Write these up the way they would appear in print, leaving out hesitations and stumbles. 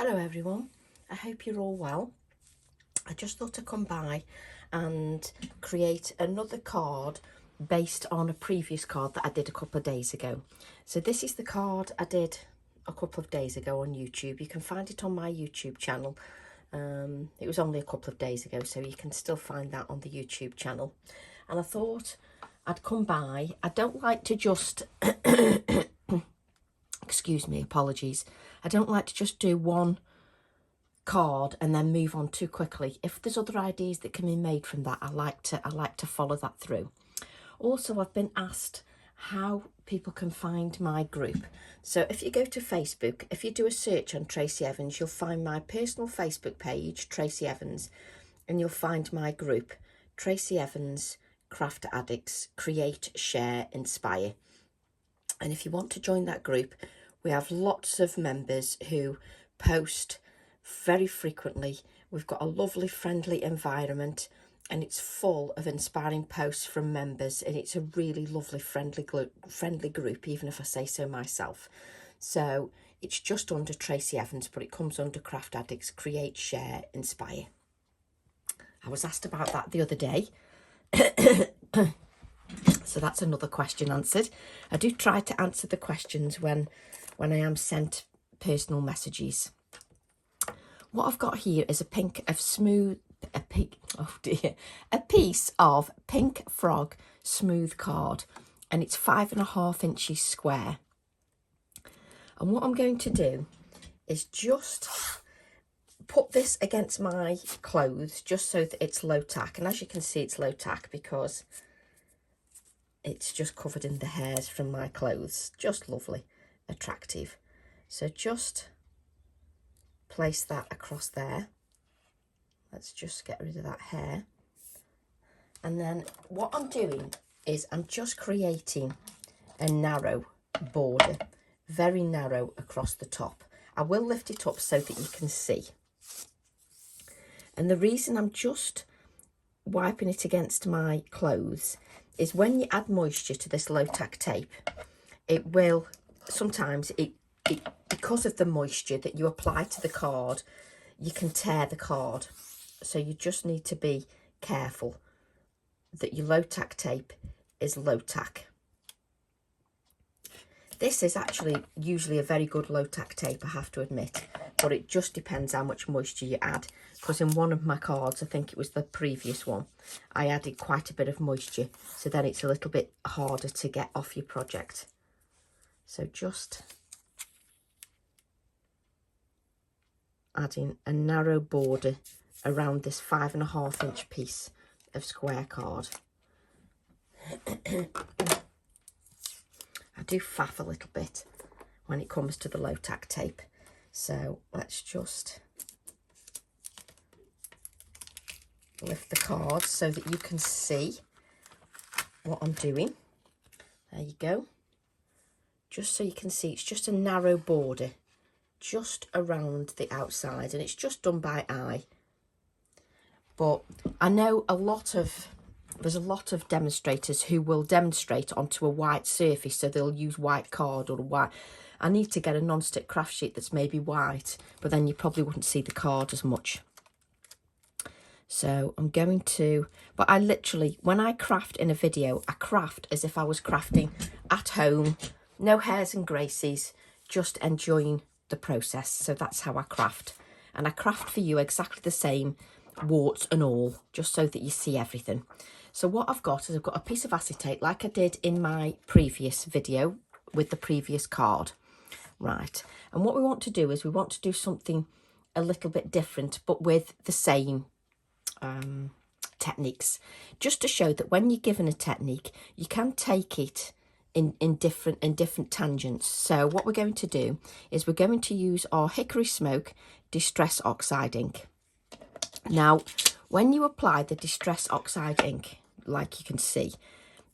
Hello everyone, I hope you're all well. I just thought to come by and create another card based on a previous card that I did a couple of days ago. So this is the card I did a couple of days ago on YouTube. You can find it on my YouTube channel. It was only a couple of days ago, so you can still find that on the YouTube channel. And I thought I'd come by. I don't like to just excuse me, apologies. I don't like to just do one card and then move on too quickly. If there's other ideas that can be made from that, I like to follow that through. Also, I've been asked how people can find my group. So if you go to Facebook, if you do a search on Tracy Evans, you'll find my personal Facebook page, Tracy Evans, and you'll find my group, Tracy Evans Craft Addicts Create, Share, Inspire. And if you want to join that group, we have lots of members who post very frequently. We've got a lovely, friendly environment, and it's full of inspiring posts from members, and it's a really lovely, friendly group, even if I say so myself. So it's just under Tracy Evans, but it comes under Craft Addicts Create, Share, Inspire. I was asked about that the other day. So that's another question answered. I do try to answer the questions when I am sent personal messages. What I've got here is a piece of pink frog smooth card, and it's 5.5 inches square. And what I'm going to do is just put this against my clothes just so that it's low tack. And as you can see, it's low tack because it's just covered in the hairs from my clothes. Just lovely, attractive. So just place that across there. Let's just get rid of that hair. And then what I'm doing is I'm just creating a narrow border, very narrow across the top. I will lift it up so that you can see. And the reason I'm just wiping it against my clothes is when you add moisture to this low tack tape, it will sometimes, because of the moisture that you apply to the card, you can tear the card. So you just need to be careful that your low tack tape is low tack. This is actually usually a very good low tack tape, I have to admit, but it just depends how much moisture you add, because in one of my cards, I think it was the previous one, I added quite a bit of moisture, so then it's a little bit harder to get off your project. So just adding a narrow border around this 5.5 inch piece of square card. I do faff a little bit when it comes to the low tack tape, so let's just lift the card so that you can see what I'm doing. There you go. Just so you can see, it's just a narrow border just around the outside, and it's just done by eye. But I know there's a lot of demonstrators who will demonstrate onto a white surface, so they'll use white card or white. I need to get a non-stick craft sheet that's maybe white, but then you probably wouldn't see the card as much. So I'm going to, but I literally, when I craft in a video, I craft as if I was crafting at home, no hairs and graces, just enjoying the process. So that's how I craft. And I craft for you exactly the same, warts and all, just so that you see everything. So what I've got is I've got a piece of acetate like I did in my previous video with the previous card. Right. And what we want to do is we want to do something a little bit different, but with the same techniques, just to show that when you're given a technique, you can take it in different tangents. So what we're going to do is we're going to use our Hickory Smoke Distress Oxide ink. Now, when you apply the Distress Oxide ink, like you can see,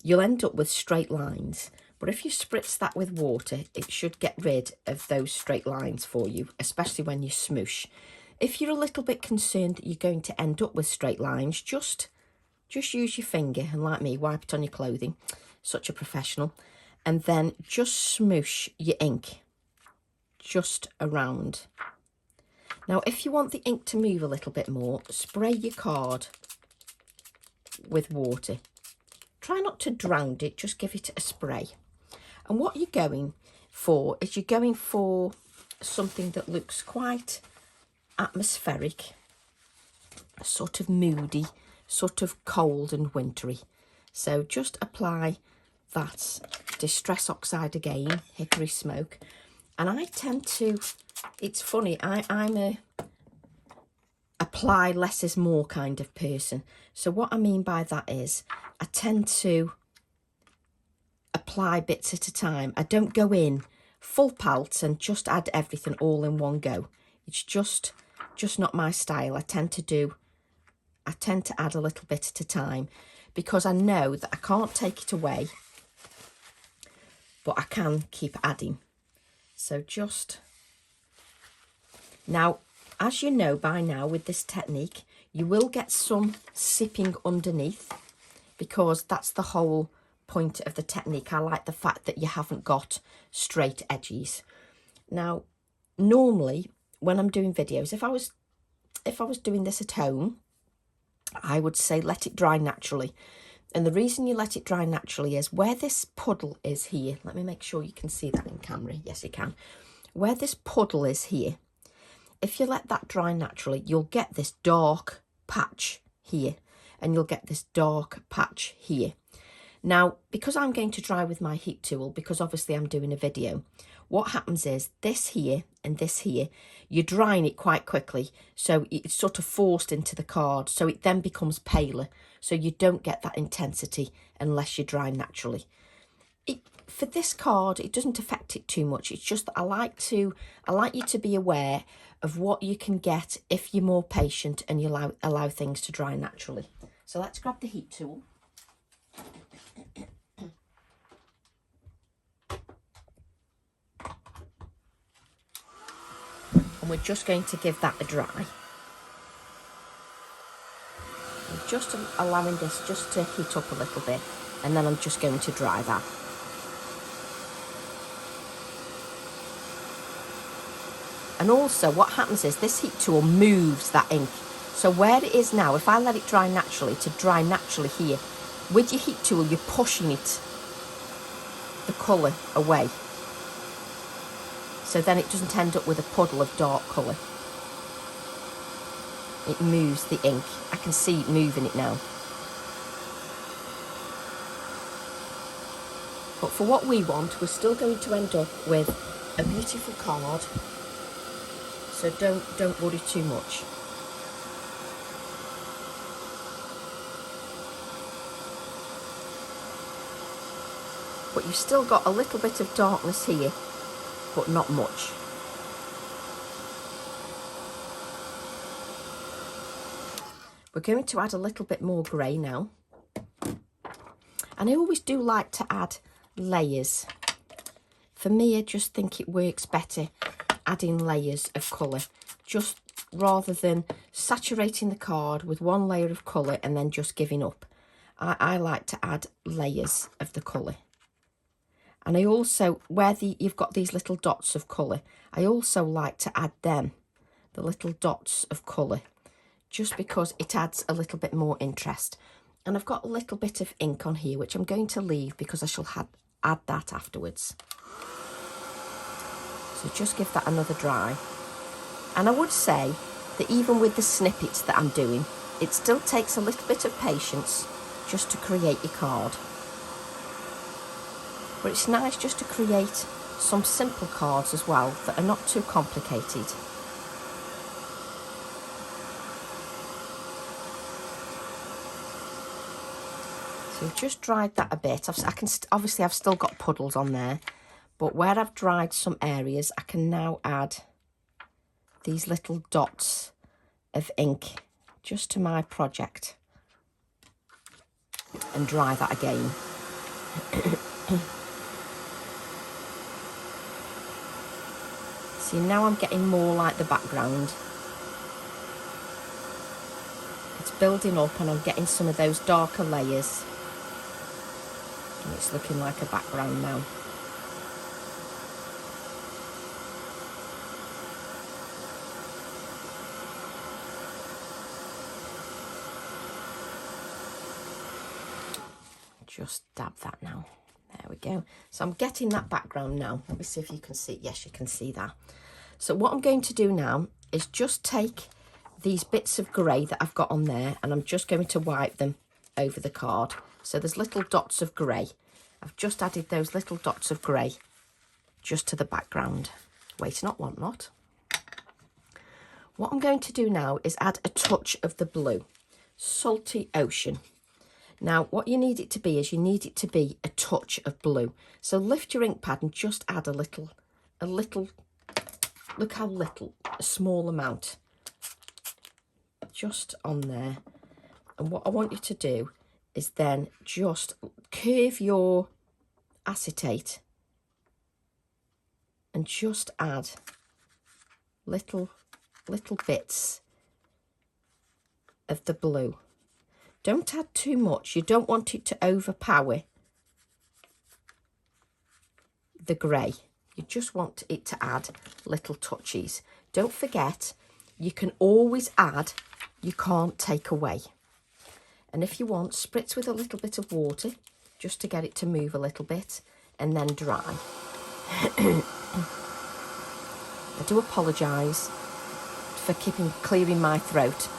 you'll end up with straight lines. But if you spritz that with water, it should get rid of those straight lines for you, especially when you smoosh. If you're a little bit concerned that you're going to end up with straight lines, just use your finger and, like me, wipe it on your clothing. Such a professional. And then just smoosh your ink just around. Now, if you want the ink to move a little bit more, spray your card with water. Try not to drown it, just give it a spray. And what you're going for is you're going for something that looks quite atmospheric, sort of moody, sort of cold and wintry. So just apply that Distress Oxide again, Hickory Smoke. And I tend to, it's funny, I'm a apply less is more kind of person. So what I mean by that is I tend to apply bits at a time. I don't go in full pelt and just add everything all in one go. It's just not my style. I tend to add a little bit at a time, because I know that I can't take it away, but I can keep adding. So just now, as you know by now with this technique, you will get some sipping underneath, because that's the whole point of the technique. I like the fact that you haven't got straight edges. Now, normally when I'm doing videos, if I was doing this at home, I would say let it dry naturally. And the reason you let it dry naturally is where this puddle is here. Let me make sure you can see that in camera. Yes, you can. Where this puddle is here, if you let that dry naturally, you'll get this dark patch here, and you'll get this dark patch here. Now, because I'm going to dry with my heat tool, because obviously I'm doing a video, what happens is this here and this here, you're drying it quite quickly, so it's sort of forced into the card, so it then becomes paler, so you don't get that intensity unless you dry naturally. For this card, it doesn't affect it too much. It's just that I like you to be aware of what you can get if you're more patient and you allow things to dry naturally. So let's grab the heat tool. And we're just going to give that a dry. I'm just allowing this just to heat up a little bit, and then I'm just going to dry that. And also what happens is this heat tool moves that ink. So where it is now, if I let it dry naturally, to dry naturally here, with your heat tool, you're pushing it, the colour, away. So then it doesn't end up with a puddle of dark colour. It moves the ink. I can see it moving it now. But for what we want, we're still going to end up with a beautiful card. So don't worry too much. But you've still got a little bit of darkness here, but not much. We're going to add a little bit more grey now. And I always do like to add layers. For me, I just think it works better adding layers of colour, just rather than saturating the card with one layer of colour and then just giving up. I like to add layers of the colour. And I also, where you've got these little dots of colour, I also like to add them, the little dots of colour, just because it adds a little bit more interest. And I've got a little bit of ink on here, which I'm going to leave because I shall add that afterwards. So just give that another dry. And I would say that even with the snippets that I'm doing, it still takes a little bit of patience just to create your card. But it's nice just to create some simple cards as well that are not too complicated. So I've just dried that a bit. Obviously I've still got puddles on there, but where I've dried some areas, I can now add these little dots of ink just to my project and dry that again. See, now I'm getting more like the background. It's building up and I'm getting some of those darker layers. And it's looking like a background now. just dab that now. There we go. So I'm getting that background now. Let me see if you can see. Yes, you can see that. So what I'm going to do now is just take these bits of grey that I've got on there, and I'm just going to wipe them over the card. So there's little dots of grey. I've just added those little dots of grey just to the background. Wait, not, want not. What I'm going to do now is add a touch of the blue. Salty Ocean. Now, what you need it to be is you need it to be a touch of blue. So lift your ink pad and just add a little, look how little, a small amount, just on there. And what I want you to do is then just curve your acetate and just add little bits of the blue. Don't add too much. You don't want it to overpower the grey. You just want it to add little touches. Don't forget, you can always add, you can't take away. And if you want, spritz with a little bit of water just to get it to move a little bit and then dry. I do apologise for clearing my throat.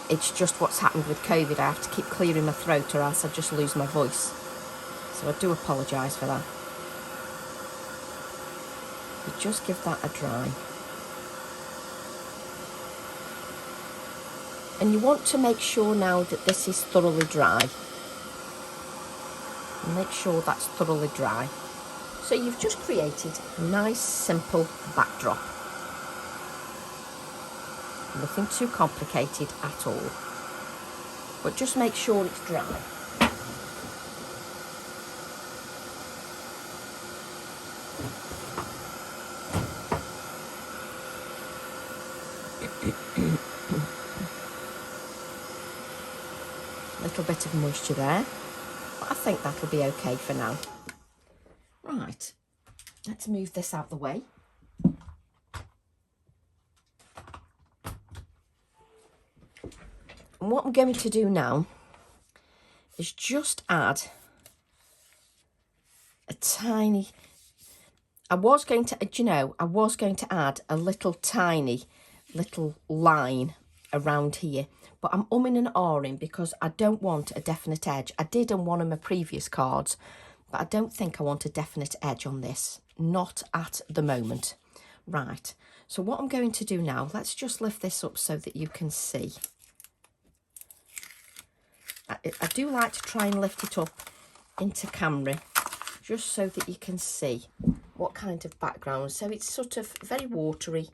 It's just what's happened with COVID. I have to keep clearing my throat or else I just lose my voice. So I do apologise for that. But just give that a dry. And you want to make sure now that this is thoroughly dry. Make sure that's thoroughly dry. So you've just created a nice simple backdrop. Nothing too complicated at all. But just make sure it's dry. Little bit of moisture there. But I think that'll be okay for now. Right, let's move this out the way. And what I'm going to do now is just add a tiny, I was going to add a little tiny little line around here, but I'm umming and ahhing because I don't want a definite edge. I did on one of my previous cards, but I don't think I want a definite edge on this, not at the moment. Right, so what I'm going to do now, let's just lift this up so that you can see. I do like to try and lift it up into camera just so that you can see what kind of background. So it's sort of very watery,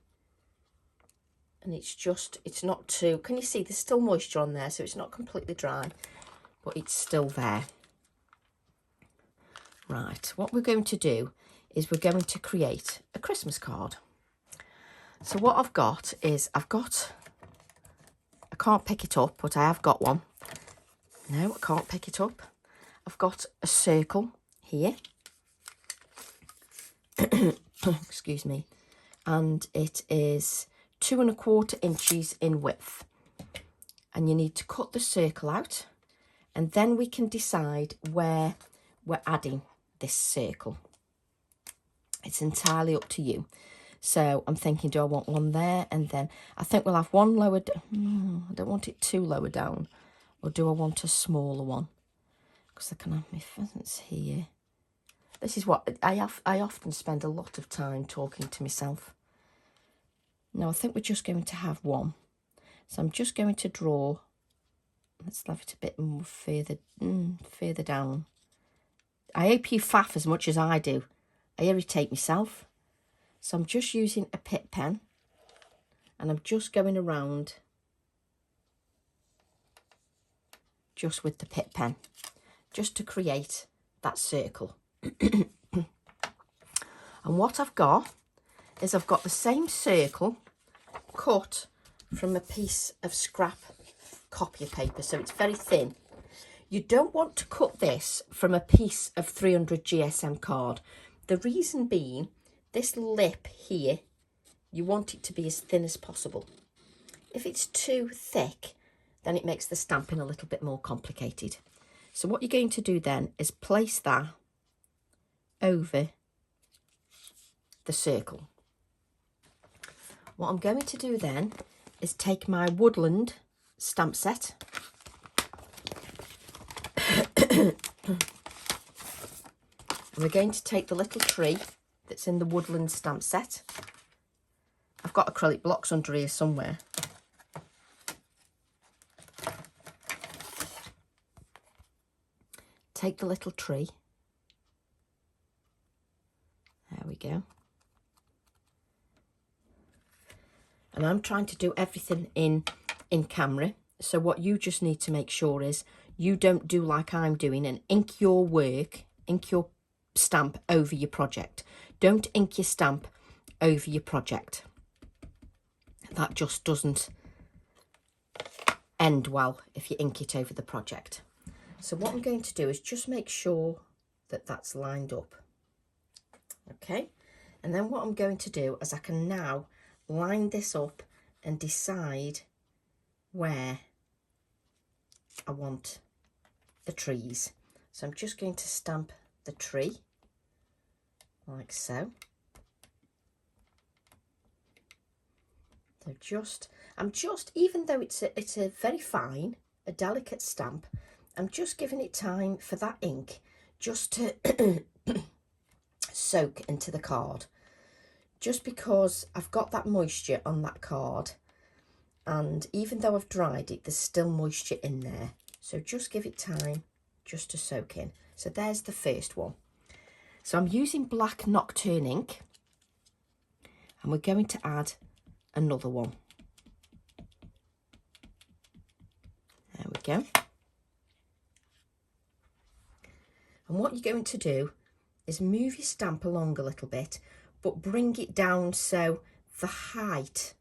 and it's not too, can you see there's still moisture on there, so it's not completely dry, but it's still there. Right, what we're going to do is we're going to create a Christmas card. So what I've got is, I can't pick it up, but I have got one. No, I can't pick it up. I've got a circle here. Excuse me. And it is 2¼ inches in width. And you need to cut the circle out. And then we can decide where we're adding this circle. It's entirely up to you. So I'm thinking, do I want one there? And then I think we'll have one lower. I don't want it too lower down. Or do I want a smaller one? Because I can have my pheasants here. This is what I often spend a lot of time talking to myself. No, I think we're just going to have one. So I'm just going to draw. Let's have it a bit more further down. I hope you faff as much as I do. I irritate myself. So I'm just using a pit pen. And I'm just going around just with the pit pen, just to create that circle. And what I've got is I've got the same circle cut from a piece of scrap copy paper, so it's very thin. You don't want to cut this from a piece of 300 GSM card. The reason being, this lip here, you want it to be as thin as possible. If it's too thick, then it makes the stamping a little bit more complicated. So what you're going to do then is place that over the circle. What I'm going to do then is take my Woodland stamp set. And we're going to take the little tree that's in the Woodland stamp set. I've got acrylic blocks under here somewhere. Take the little tree. There we go. And I'm trying to do everything in camera. So what you just need to make sure is you don't do like I'm doing and ink your work, ink your stamp over your project. Don't ink your stamp over your project. That just doesn't end well if you ink it over the project. So what I'm going to do is just make sure that that's lined up. Okay, and then what I'm going to do is I can now line this up and decide where I want the trees. So I'm just going to stamp the tree like so. So I'm just, even though it's a very fine, a delicate stamp, I'm just giving it time for that ink just to soak into the card. Just because I've got that moisture on that card, and even though I've dried it, there's still moisture in there. So just give it time just to soak in. So there's the first one. So I'm using black Nocturne ink, and we're going to add another one. There we go. And what you're going to do is move your stamp along a little bit, but bring it down so the height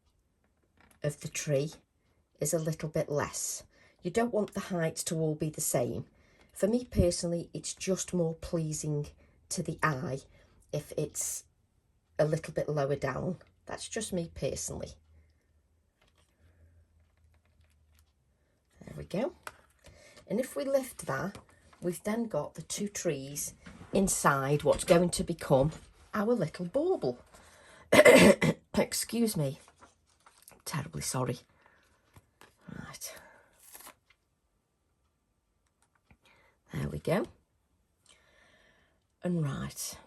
of the tree is a little bit less. You don't want the heights to all be the same. For me personally, it's just more pleasing to the eye if it's a little bit lower down. That's just me personally. There we go. And if we lift that, we've then got the two trees inside what's going to become our little bauble. Excuse me. I'm terribly sorry. Right. There we go. And right.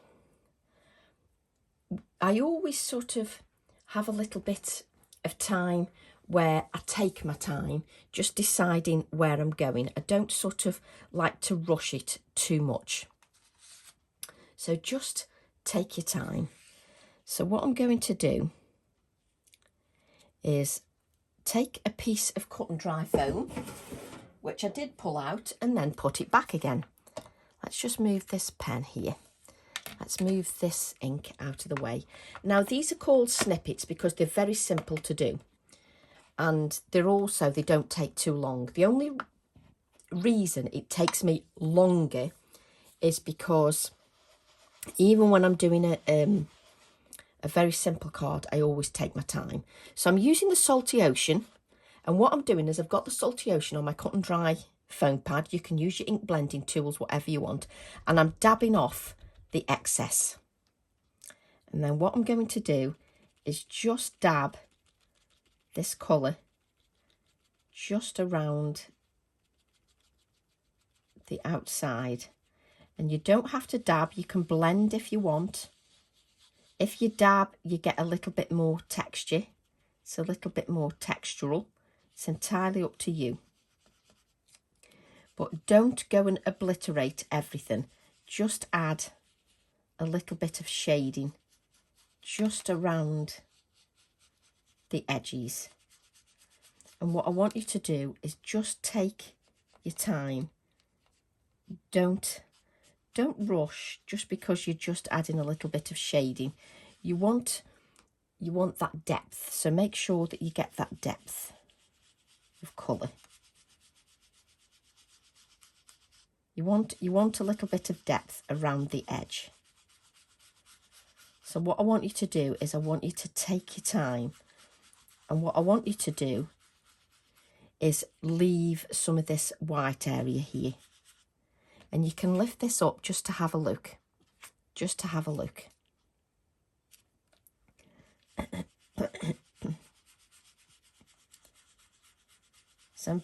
I always sort of have a little bit of time where I take my time just deciding where I'm going. I don't sort of like to rush it too much. So just take your time. So what I'm going to do is take a piece of cut and dry foam, which I did pull out, and then put it back again. Let's just move this pen here. Let's move this ink out of the way. Now these are called snippets because they're very simple to do. And they don't take too long. The only reason it takes me longer is because even when I'm doing a very simple card, I always take my time. So I'm using the Salty Ocean, and what I'm doing is I've got the Salty Ocean on my cut and dry foam pad. You can use your ink blending tools, whatever you want, and I'm dabbing off the excess. And then what I'm going to do is just dab this colour just around the outside. And you don't have to dab, you can blend if you want. If you dab, you get a little bit more texture. It's a little bit more textural. It's entirely up to you. But don't go and obliterate everything. Just add a little bit of shading just around the edges. And what I want you to do is just take your time. Don't rush just because you're just adding a little bit of shading. You want that depth, so make sure that you get that depth of colour. You want a little bit of depth around the edge. So what I want you to do is I want you to take your time, and what I want you to do is leave some of this white area here. And you can lift this up just to have a look. Just to have a look. So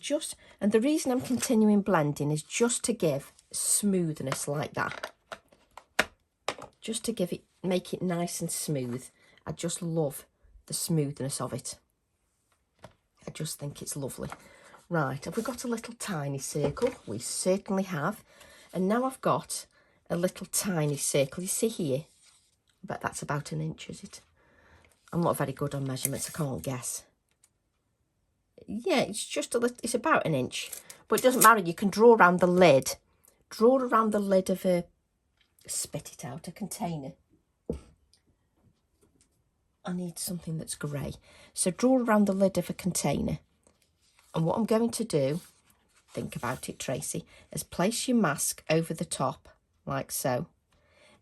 and the reason I'm continuing blending is just to give smoothness like that. Just to give it, make it nice and smooth. I just love the smoothness of it. I just think it's lovely. Right, have we got a little tiny circle? We certainly have. And now I've got a little tiny circle. You see here? I bet that's about 1 inch, is it? I'm not very good on measurements, I can't guess. Yeah, it's just a little, it's about 1 inch. But it doesn't matter, you can draw around the lid. Draw around the lid of a, spit it out, a container. I need something that's grey. So draw around the lid of a container. And what I'm going to do, think about it, Tracy, is place your mask over the top, like so.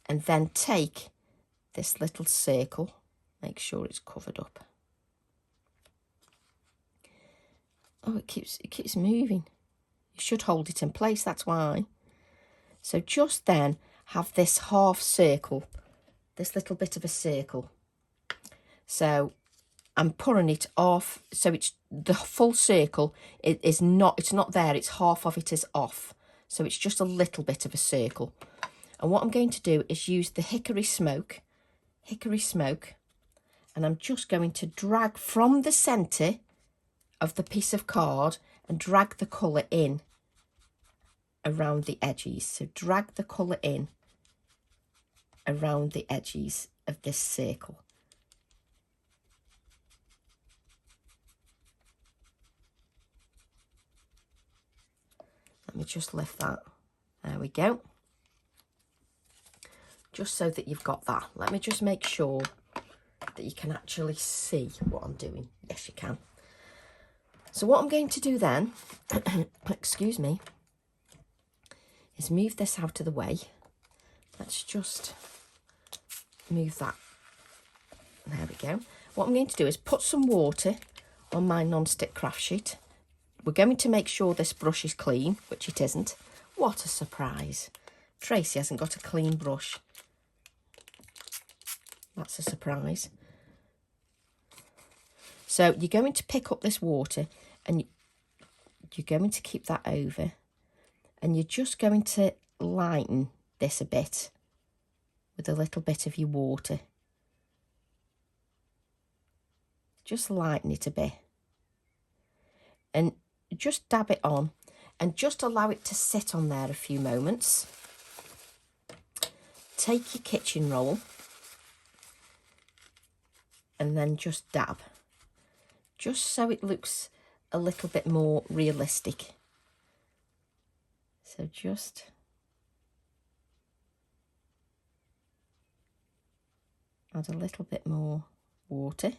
And then take this little circle, make sure it's covered up. Oh, it keeps moving. You should hold it in place, that's why. So just then have this half circle, this little bit of a circle. So I'm pulling it off, so it's the full circle. It's not there, it's half of it is off. So it's just a little bit of a circle. And what I'm going to do is use the hickory smoke, and I'm just going to drag from the centre of the piece of card and drag the colour in around the edges. So drag the colour in around the edges of this circle. Let me just lift that. There we go. Just so that you've got that. Let me just make sure that you can actually see what I'm doing. Yes, you can. So what I'm going to do then, excuse me, is move this out of the way. Let's just move that. There we go. What I'm going to do is put some water on my non-stick craft sheet. We're going to make sure this brush is clean, which it isn't. What a surprise. Tracy hasn't got a clean brush. That's a surprise. So you're going to pick up this water and you're going to keep that over. And you're just going to lighten this a bit with a little bit of your water. Just lighten it a bit. And just dab it on and just allow it to sit on there a few moments. Take your kitchen roll and then just dab, just so it looks a little bit more realistic. So just add a little bit more water.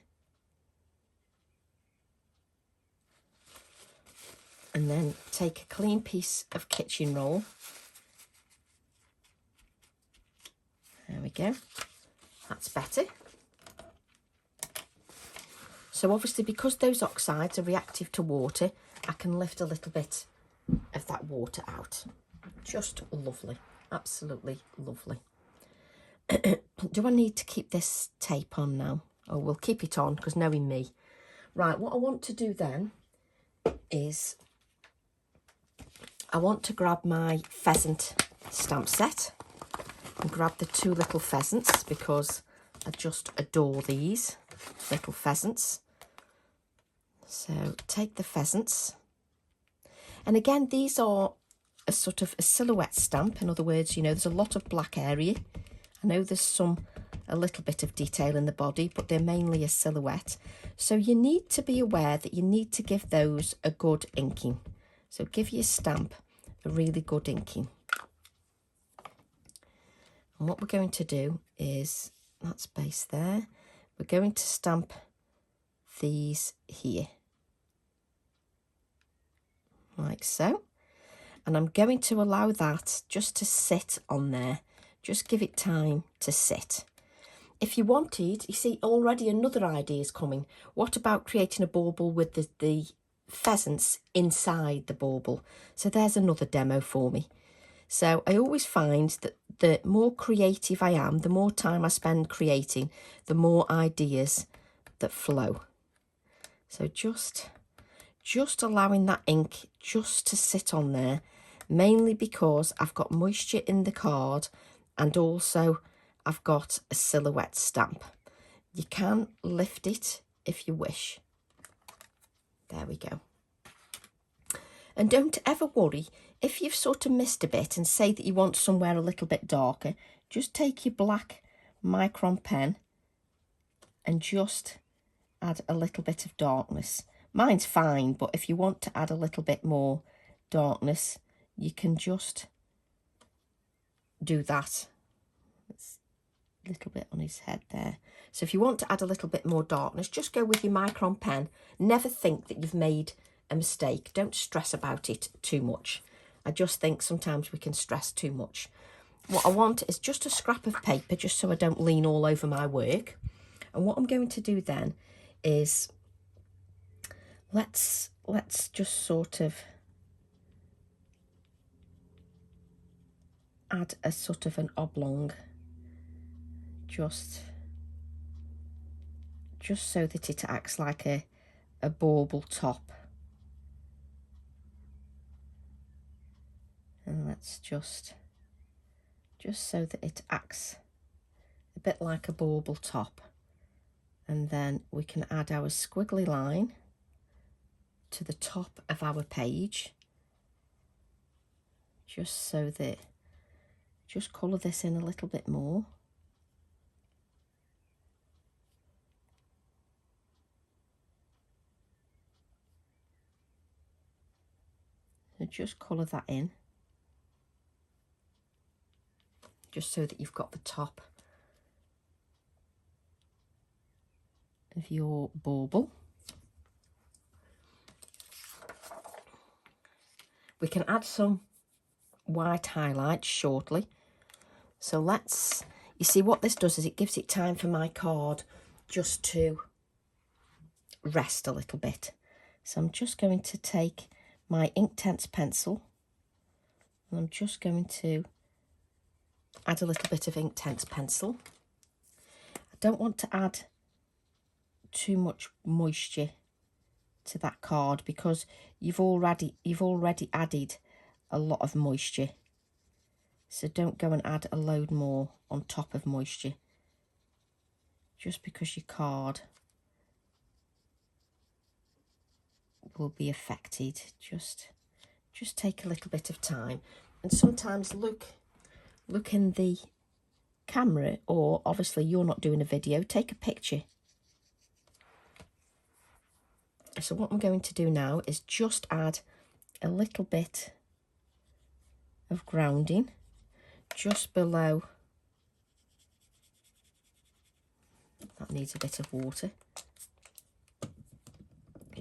And then take a clean piece of kitchen roll. There we go. That's better. So obviously, because those oxides are reactive to water, I can lift a little bit of that water out. Just lovely. Absolutely lovely. Do I need to keep this tape on now? Oh, we'll keep it on, because knowing me. Right, what I want to do then is I want to grab my pheasant stamp set and grab the 2 little pheasants, because I just adore these little pheasants. So take the pheasants. And again, these are a sort of a silhouette stamp. In other words, you know, there's a lot of black area. I know there's a little bit of detail in the body, but they're mainly a silhouette. So you need to be aware that you need to give those a good inking. So give your stamp a really good inking. And what we're going to do is, that space there, we're going to stamp these here. Like so. And I'm going to allow that just to sit on there. Just give it time to sit. If you wanted, you see already another idea is coming. What about creating a bauble with the pheasants inside the bauble. So there's another demo for me. So I always find that the more creative I am, the more time I spend creating, the more ideas that flow. So just allowing that ink just to sit on there, mainly because I've got moisture in the card and also I've got a silhouette stamp. You can lift it if you wish. There we go. And don't ever worry if you've sort of missed a bit and say that you want somewhere a little bit darker. Just take your black micron pen and just add a little bit of darkness. Mine's fine, but if you want to add a little bit more darkness, you can just do that. It's a little bit on his head there. So if you want to add a little bit more darkness, just go with your micron pen. Never think that you've made a mistake. Don't stress about it too much. I just think sometimes we can stress too much. What I want is just a scrap of paper, just so I don't lean all over my work. And what I'm going to do then is let's just sort of add a sort of an oblong, just so that it acts like a bauble top. And let's just so that it acts a bit like a bauble top. And then we can add our squiggly line to the top of our page, just so that, just colour this in a little bit more. So just colour that in, just so that you've got the top of your bauble. We can add some white highlights shortly. So let's, you see what this does is it gives it time for my card just to rest a little bit. So I'm just going to take my Inktense pencil and I'm just going to add a little bit of Inktense pencil. I don't want to add too much moisture to that card because you've already added a lot of moisture, so don't go and add a load more on top of moisture just because your card will be affected. Just take a little bit of time, and sometimes look in the camera, or obviously you're not doing a video, take a picture. So what I'm going to do now is just add a little bit of grounding just below. That needs a bit of water.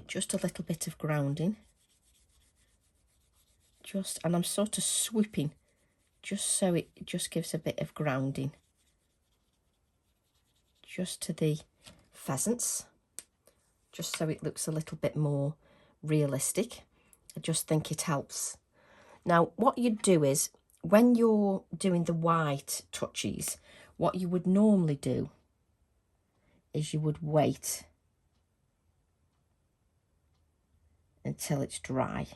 Just a little bit of grounding. And I'm sort of swooping just so it just gives a bit of grounding just to the pheasants, just so it looks a little bit more realistic. I just think it helps. Now, what you do is, when you're doing the white touches, what you would normally do is you would wait until it's dry,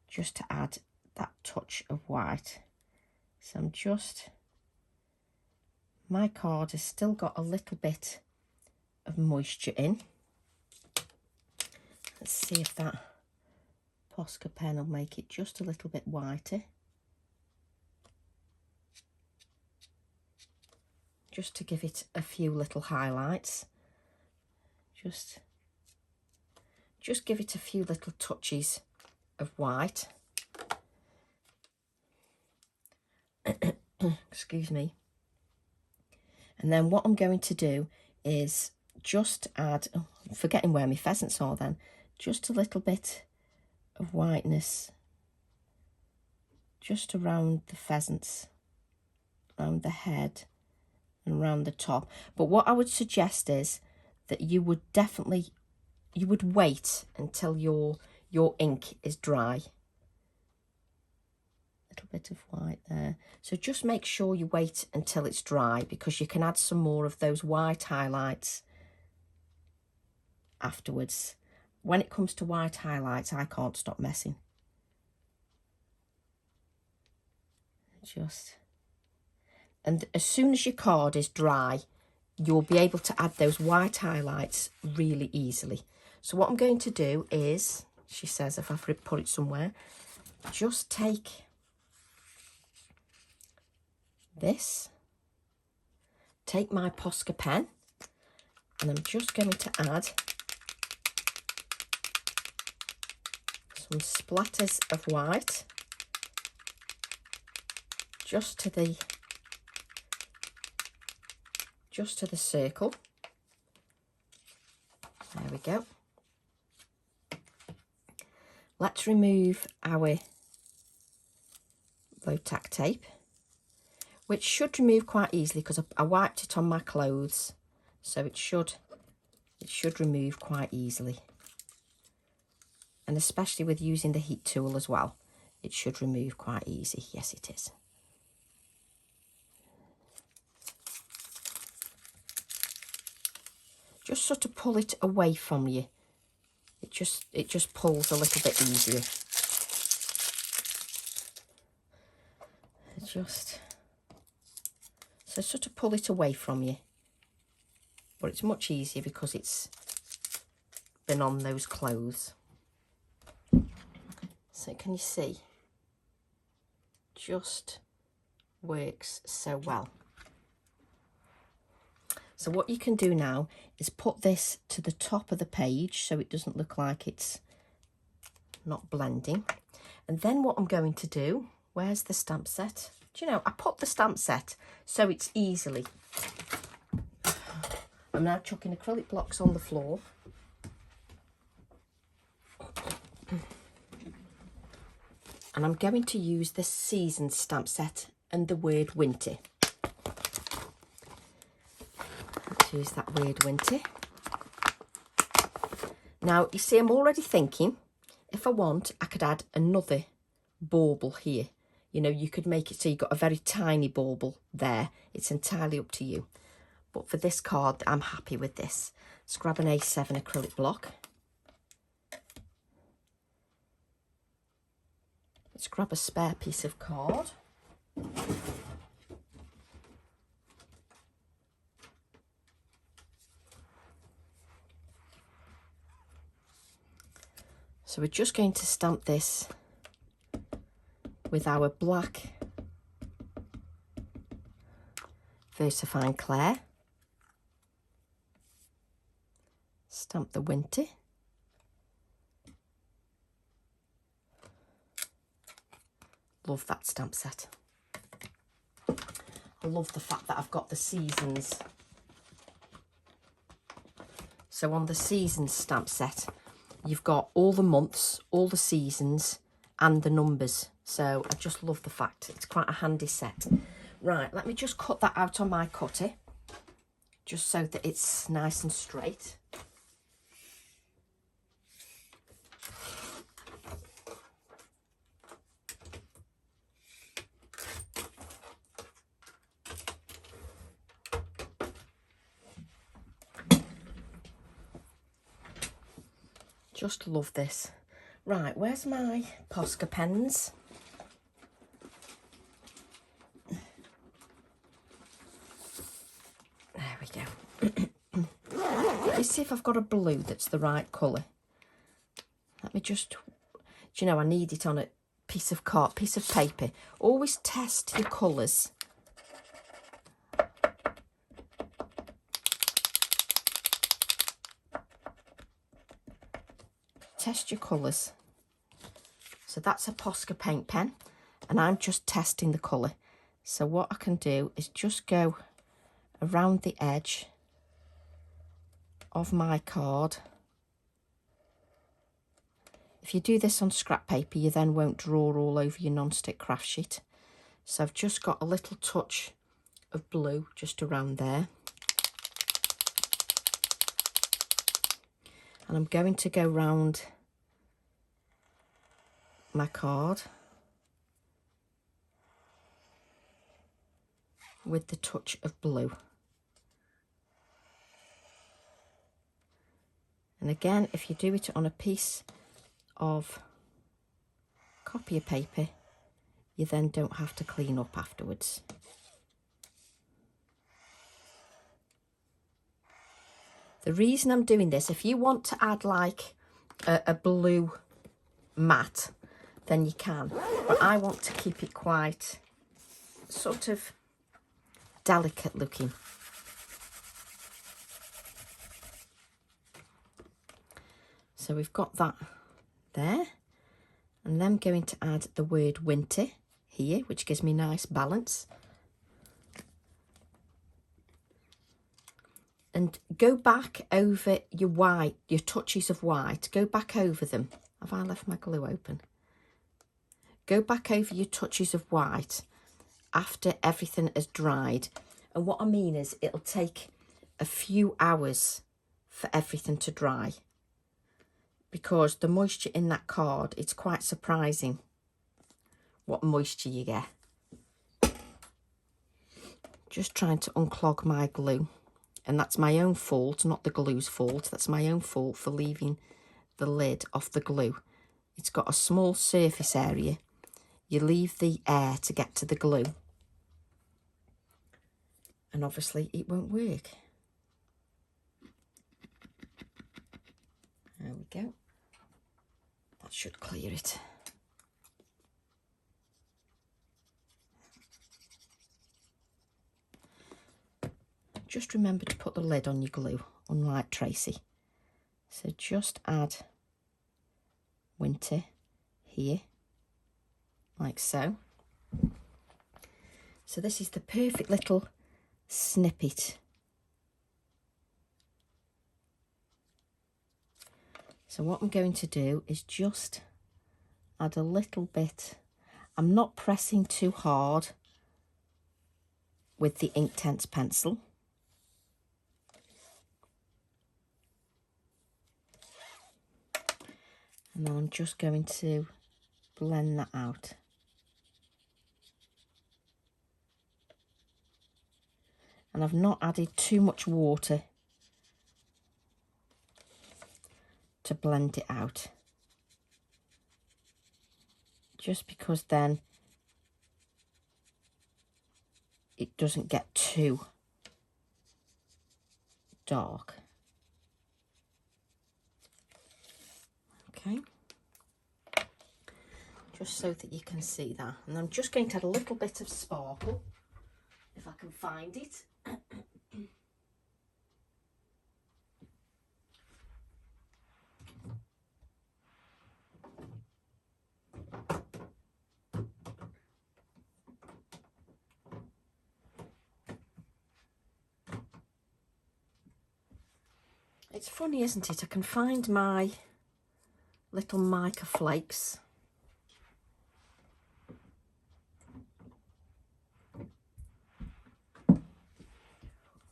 just to add that touch of white. So I'm just, my card has still got a little bit of moisture in. Let's see if that Posca pen will make it just a little bit whiter, just to give it a few little highlights. Just give it a few little touches of white. Excuse me. And then what I'm going to do is just add, oh, I'm forgetting where my pheasants are then, just a little bit of whiteness just around the pheasants, around the head and around the top. But what I would suggest is that you would definitely you would wait until your ink is dry. Little bit of white there. So just make sure you wait until it's dry, because you can add some more of those white highlights afterwards. When it comes to white highlights, I can't stop messing. And as soon as your card is dry, you'll be able to add those white highlights really easily. So what I'm going to do is, she says, if I put it somewhere, just take this, take my Posca pen, and I'm just going to add some splatters of white just to the circle. There we go. Let's remove our low tack tape, which should remove quite easily because I wiped it on my clothes, so it should remove quite easily. And especially with using the heat tool as well, it should remove quite easy. Yes, it is. Just sort of pull it away from you. It just pulls a little bit easier. So sort of pull it away from you. But it's much easier because it's been on those clothes. So can you see? Just works so well. So what you can do now is put this to the top of the page so it doesn't look like it's not blending. And then what I'm going to do, where's the stamp set? Do you know, I put the stamp set so it's easily. I'm now chucking acrylic blocks on the floor. And I'm going to use the season stamp set and the word winter. Let's use that word winter. Now, you see, I'm already thinking, if I want, I could add another bauble here. You know, you could make it so you've got a very tiny bauble there. It's entirely up to you. But for this card, I'm happy with this. Let's grab an A7 acrylic block. Let's grab a spare piece of card. So we're just going to stamp this with our black VersaFine Clair. Stamp the winter. Love that stamp set. I love the fact that I've got the seasons. So on the seasons stamp set, you've got all the months, all the seasons, and the numbers. So I just love the fact it's quite a handy set. Right, let me just cut that out on my cutter, just so that it's nice and straight. Just love this. Right, where's my Posca pens? There we go. Let me see if I've got a blue that's the right colour. Let me just, do you know, I need it on a piece of paper. Always test your colours. Test your colours. So that's a Posca paint pen, and I'm just testing the colour. So what I can do is just go around the edge of my card. If you do this on scrap paper, you then won't draw all over your non-stick craft sheet. So I've just got a little touch of blue just around there. And I'm going to go round my card with the touch of blue. And again, if you do it on a piece of copy paper, you then don't have to clean up afterwards. The reason I'm doing this, if you want to add like a blue mat, then you can. But I want to keep it quite sort of delicate looking. So we've got that there. And then I'm going to add the word winter here, which gives me nice balance. And go back over your white, your touches of white. Go back over them. Have I left my glue open? Go back over your touches of white after everything has dried. And what I mean is it'll take a few hours for everything to dry, because the moisture in that card, it's quite surprising what moisture you get. Just trying to unclog my glue. And that's my own fault, not the glue's fault. That's my own fault for leaving the lid off the glue. It's got a small surface area. You leave the air to get to the glue. And obviously it won't work. There we go. That should clear it. Just remember to put the lid on your glue, unlike Tracy. So just add winter here, like so. So this is the perfect little snippet. So what I'm going to do is just add a little bit. I'm not pressing too hard with the Inktense pencil. And then I'm just going to blend that out. And I've not added too much water to blend it out, just because then it doesn't get too dark. Okay, just so that you can see that. And I'm just going to add a little bit of sparkle, if I can find it. It's funny, isn't it? I can find my little mica flakes.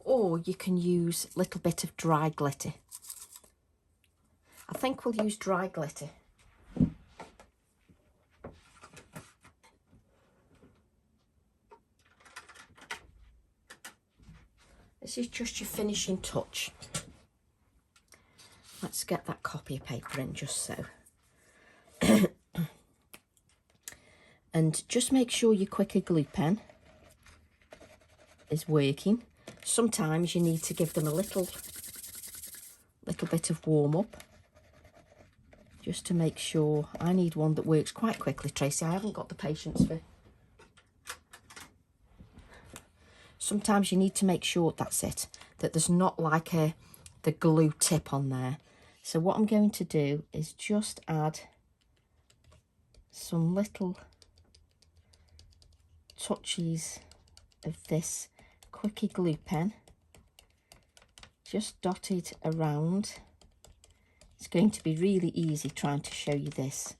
Or you can use a little bit of dry glitter. I think we'll use dry glitter. This is just your finishing touch. Let's get that copy paper in just so. And just make sure your quicker glue pen is working. Sometimes you need to give them a little bit of warm up, just to make sure. I need one that works quite quickly, Tracy. I haven't got the patience for. Sometimes you need to make sure, that's it, that there's not like the glue tip on there. So what I'm going to do is just add some little touches of this quickie glue pen, just dotted around. It's going to be really easy trying to show you this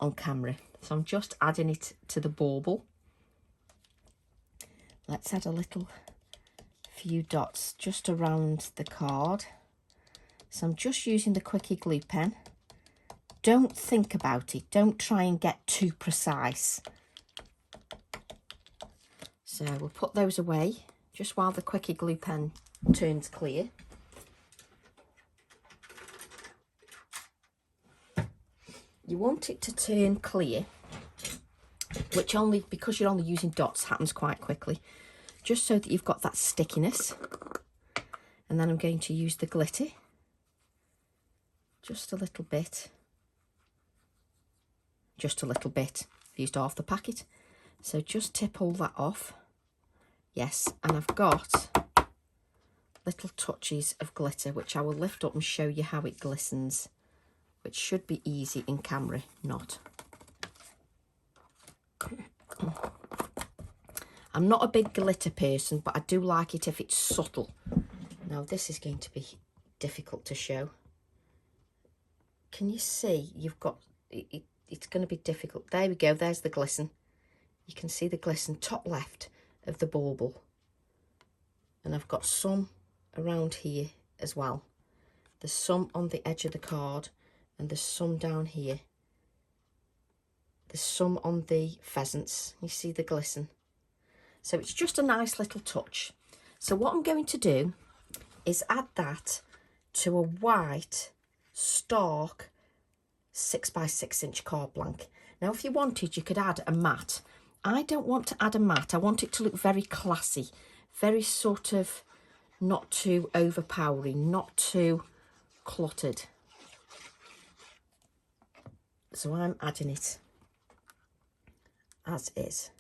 on camera. So I'm just adding it to the bauble. Let's add a few dots just around the card, So I'm just using the quickie glue pen. Don't think about it. Don't try and get too precise. So we'll put those away just while the quickie glue pen turns clear. You want it to turn clear, which only, because you're only using dots, happens quite quickly, just so that you've got that stickiness. And then I'm going to use the glitter, just a little bit. Just a little bit. I've used half the packet. So just tip all that off. Yes, and I've got little touches of glitter, which I will lift up and show you how it glistens, which should be easy in camera, not. I'm not a big glitter person, but I do like it if it's subtle. Now this is going to be difficult to show. Can you see? You've got it, it's going to be difficult. There we go, there's the glisten. You can see the glisten top left of the bauble. And I've got some around here as well. There's some on the edge of the card, and there's some down here. There's some on the pheasants. You see the glisten. So it's just a nice little touch. So what I'm going to do is add that to a white stark 6x6 inch card blank. Now if you wanted, you could add a mat. I don't want to add a mat. I want it to look very classy, very sort of not too overpowering, not too cluttered. So I'm adding it as is.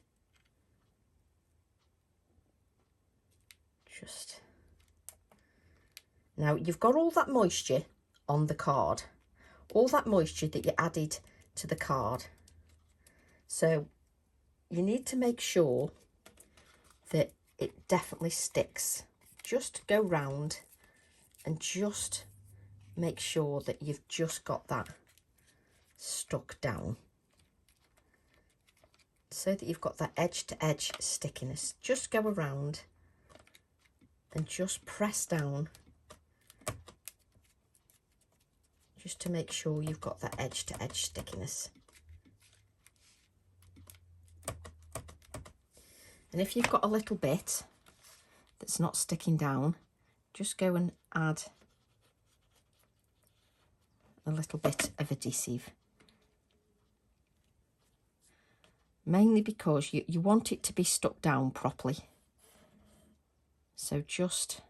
Just now you've got all that moisture on the card, all that moisture that you added to the card. So you need to make sure that it definitely sticks. Just go round and just make sure that you've just got that stuck down, so that you've got that edge to edge stickiness. Just go around and just press down, just to make sure you've got that edge to edge stickiness. And if you've got a little bit that's not sticking down, just go and add a little bit of adhesive. Mainly because you want it to be stuck down properly. So just,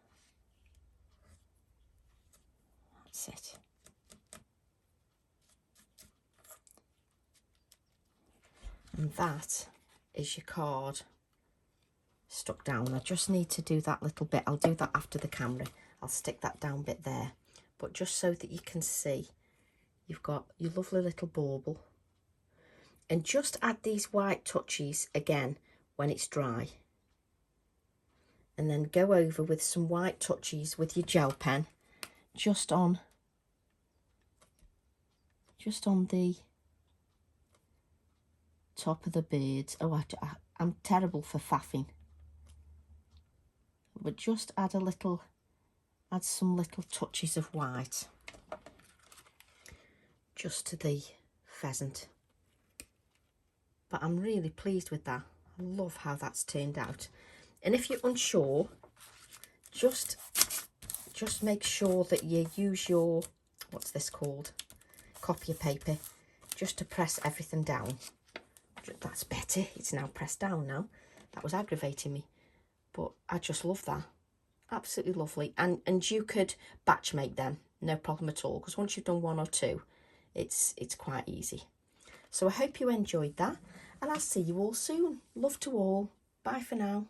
that's it. And that is your card stuck down. I just need to do that little bit. I'll do that after the camera. I'll stick that down bit there. But just so that you can see, you've got your lovely little bauble. And just add these white touches again when it's dry. And then go over with some white touches with your gel pen, just on the top of the birds. Oh, I'm terrible for faffing. But just add some little touches of white just to the pheasant. But I'm really pleased with that. I love how that's turned out. And if you're unsure, just make sure that you use your, what's this called, copier paper, just to press everything down. That's better. It's now pressed down now. That was aggravating me. But I just love that. Absolutely lovely. And you could batch make them, no problem at all, because once you've done one or two, it's quite easy. So I hope you enjoyed that, and I'll see you all soon. Love to all. Bye for now.